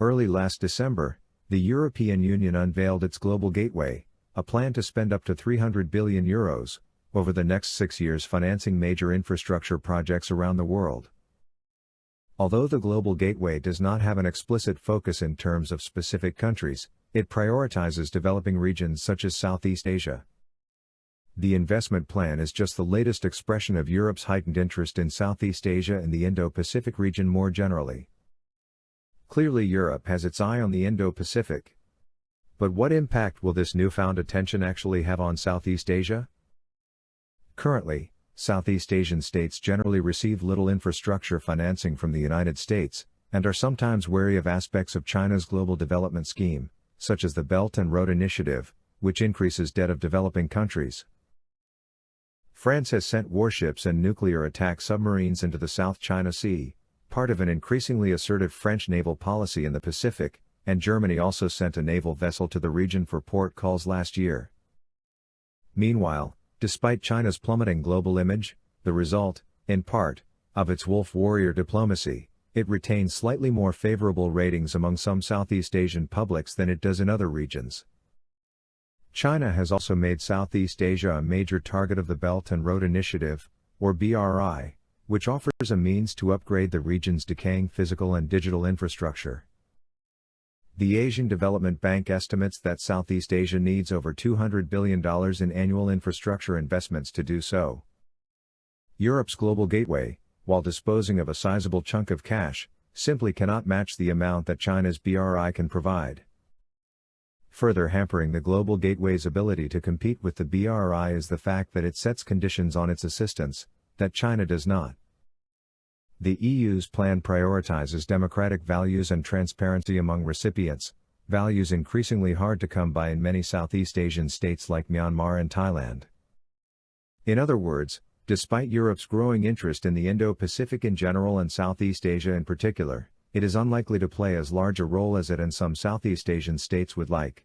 Early last December, the European Union unveiled its Global Gateway, a plan to spend up to €300 billion over the next 6 years financing major infrastructure projects around the world. Although the Global Gateway does not have an explicit focus in terms of specific countries, it prioritizes developing regions such as Southeast Asia. The investment plan is just the latest expression of Europe's heightened interest in Southeast Asia and the Indo-Pacific region more generally. Clearly, Europe has its eye on the Indo-Pacific. But what impact will this newfound attention actually have on Southeast Asia? Currently, Southeast Asian states generally receive little infrastructure financing from the United States, and are sometimes wary of aspects of China's global development scheme, such as the Belt and Road Initiative, which increases debt of developing countries. France has sent warships and nuclear attack submarines into the South China Sea, part of an increasingly assertive French naval policy in the Pacific, and Germany also sent a naval vessel to the region for port calls last year. Meanwhile, despite China's plummeting global image, the result, in part, of its wolf warrior diplomacy, it retains slightly more favorable ratings among some Southeast Asian publics than it does in other regions. China has also made Southeast Asia a major target of the Belt and Road Initiative, or BRI, which offers a means to upgrade the region's decaying physical and digital infrastructure. The Asian Development Bank estimates that Southeast Asia needs over $200 billion in annual infrastructure investments to do so. Europe's Global Gateway, while disposing of a sizable chunk of cash, simply cannot match the amount that China's BRI can provide. Further hampering the Global Gateway's ability to compete with the BRI is the fact that it sets conditions on its assistance that China does not. The EU's plan prioritizes democratic values and transparency among recipients, values increasingly hard to come by in many Southeast Asian states like Myanmar and Thailand. In other words, despite Europe's growing interest in the Indo-Pacific in general and Southeast Asia in particular, it is unlikely to play as large a role as it and some Southeast Asian states would like.